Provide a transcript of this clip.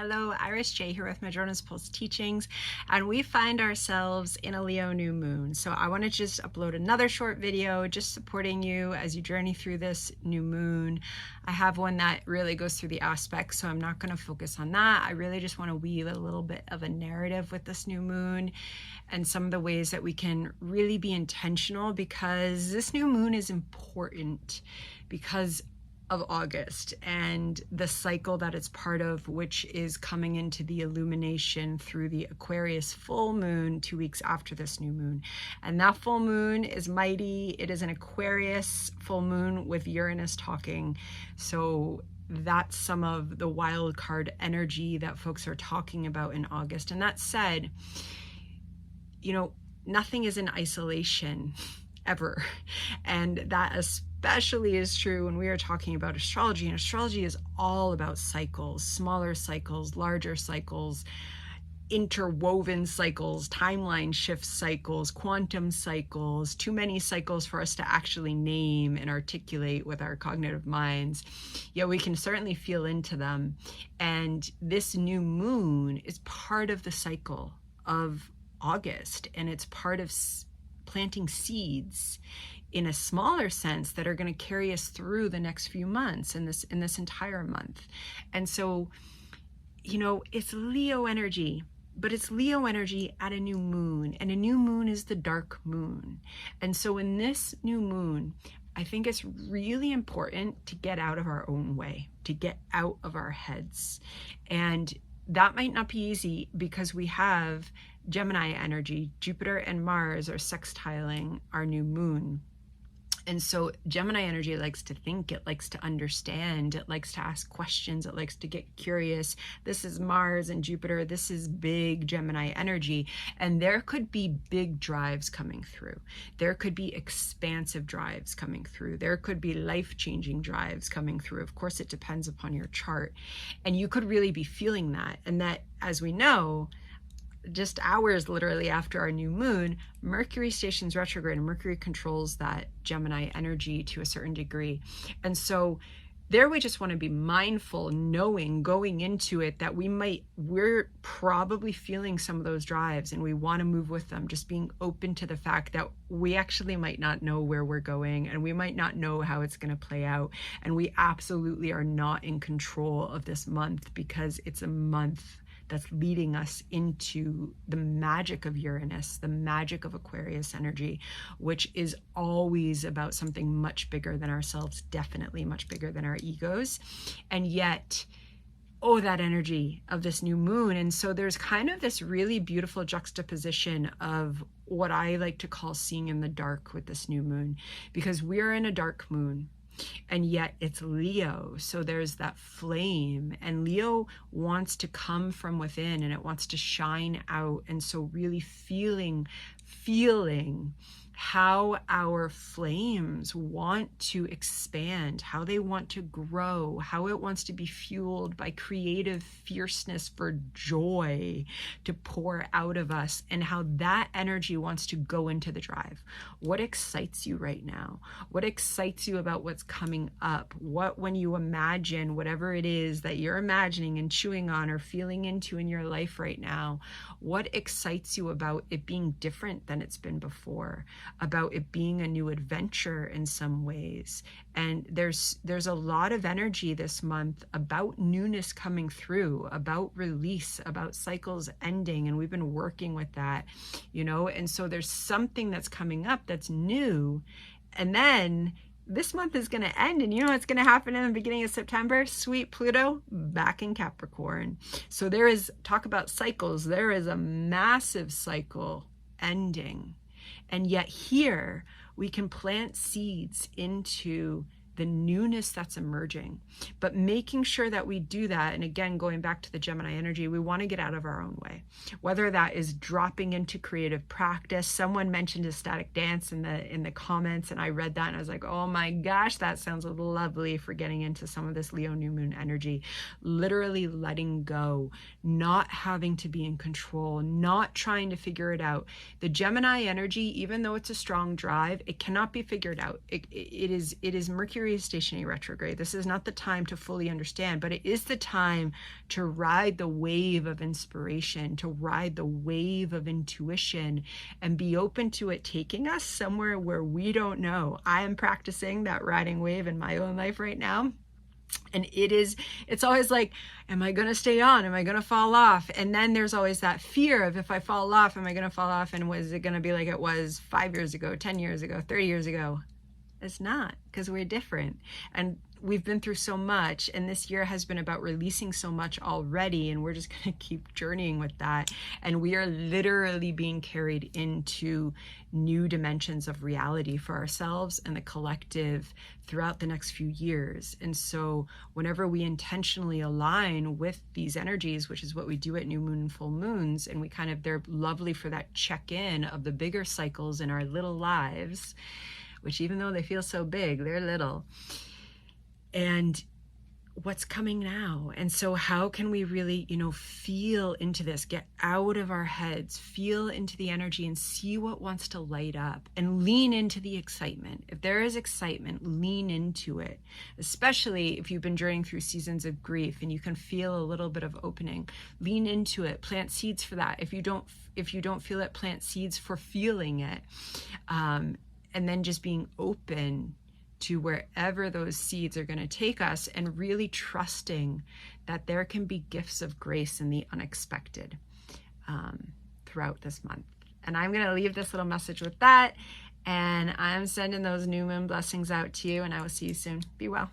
Hello, Iris J here with Madrona's Pulse Teachings, and we find ourselves in a Leo new moon. So I want to just upload another short video just supporting you as you journey through this new moon. I have one that really goes through the aspects, so I'm not going to focus on that. I really just want to weave a little bit of a narrative with this new moon and some of the ways that we can really be intentional, because this new moon is important because of August and the cycle that it's part of, which is coming into the illumination through the Aquarius full moon 2 weeks after this new moon. And that full moon is mighty. It is an Aquarius full moon with Uranus talking. So that's some of the wild card energy that folks are talking about in August. And that said, you know, nothing is in isolation ever. And that especially is true when we are talking about astrology. And astrology is all about cycles, smaller cycles, larger cycles, interwoven cycles, timeline shift cycles, quantum cycles, too many cycles for us to actually name and articulate with our cognitive minds. Yet we can certainly feel into them. And this new moon is part of the cycle of August, and it's part of planting seeds in a smaller sense that are going to carry us through the next few months in this entire month. And so, you know, it's Leo energy, but it's Leo energy at a new moon, and a new moon is the dark moon. And so in this new moon, I think it's really important to get out of our own way, to get out of our heads. And that might not be easy because we have Gemini energy. Jupiter and Mars are sextiling our new moon. And so Gemini energy likes to think, it likes to understand, it likes to ask questions, it likes to get curious. This is Mars and Jupiter. This is big Gemini energy. And there could be big drives coming through. There could be expansive drives coming through. There could be life-changing drives coming through. Of course, it depends upon your chart. And you could really be feeling that. And that, as we know, just hours literally after our new moon, Mercury stations retrograde, and Mercury controls that Gemini energy to a certain degree. And so there we just want to be mindful, knowing going into it that we're probably feeling some of those drives, and we want to move with them, just being open to the fact that we actually might not know where we're going, and we might not know how it's going to play out. And we absolutely are not in control of this month, because it's a month that's leading us into the magic of Uranus, the magic of Aquarius energy, which is always about something much bigger than ourselves, definitely much bigger than our egos. And yet, oh, that energy of this new moon. And so there's kind of this really beautiful juxtaposition of what I like to call seeing in the dark with this new moon, because we're in a dark moon. And yet it's Leo, so there's that flame, and Leo wants to come from within, and it wants to shine out. And so really feeling how our flames want to expand, how they want to grow, how it wants to be fueled by creative fierceness for joy to pour out of us, and how that energy wants to go into the drive. What excites you right now? What excites you about what's coming up? What, when you imagine whatever it is that you're imagining and chewing on or feeling into in your life right now, what excites you about it being different than it's been before? About it being a new adventure in some ways. And there's a lot of energy this month about newness coming through, about release, about cycles ending, and we've been working with that, you know. And so there's something that's coming up that's new, and then this month is going to end, and you know what's going to happen in the beginning of September? Sweet Pluto back in Capricorn. So there is, talk about cycles, there is a massive cycle ending. And yet here we can plant seeds into the newness that's emerging, but making sure that we do that. And again, going back to the Gemini energy, we want to get out of our own way, whether that is dropping into creative practice. Someone mentioned ecstatic dance in the comments, and I read that and I was like, oh my gosh, that sounds lovely for getting into some of this Leo new moon energy. Literally letting go, not having to be in control, not trying to figure it out. The Gemini energy, even though it's a strong drive, it cannot be figured out. It is Mercury Mercury is stationary retrograde. This is not the time to fully understand, but it is the time to ride the wave of inspiration, to ride the wave of intuition, and be open to it taking us somewhere where we don't know. I am practicing that riding wave in my own life right now. And it's always like, am I going to stay on? Am I going to fall off? And then there's always that fear of, if I fall off, am I going to fall off? And was it going to be like it was 5 years ago, 10 years ago, 30 years ago? It's not, because we're different. And we've been through so much, and this year has been about releasing so much already, and we're just going to keep journeying with that. And we are literally being carried into new dimensions of reality for ourselves and the collective throughout the next few years. And so whenever we intentionally align with these energies, which is what we do at new moon and full moons, and they're lovely for that check-in of the bigger cycles in our little lives, which even though they feel so big, they're little. And what's coming now? And so how can we really, feel into this, get out of our heads, feel into the energy and see what wants to light up, and lean into the excitement. If there is excitement, lean into it, especially if you've been journeying through seasons of grief and you can feel a little bit of opening. Lean into it, plant seeds for that. If you don't feel it, plant seeds for feeling it. And then just being open to wherever those seeds are going to take us, and really trusting that there can be gifts of grace in the unexpected throughout this month. And I'm going to leave this little message with that, and I'm sending those new moon blessings out to you, and I will see you soon. Be well.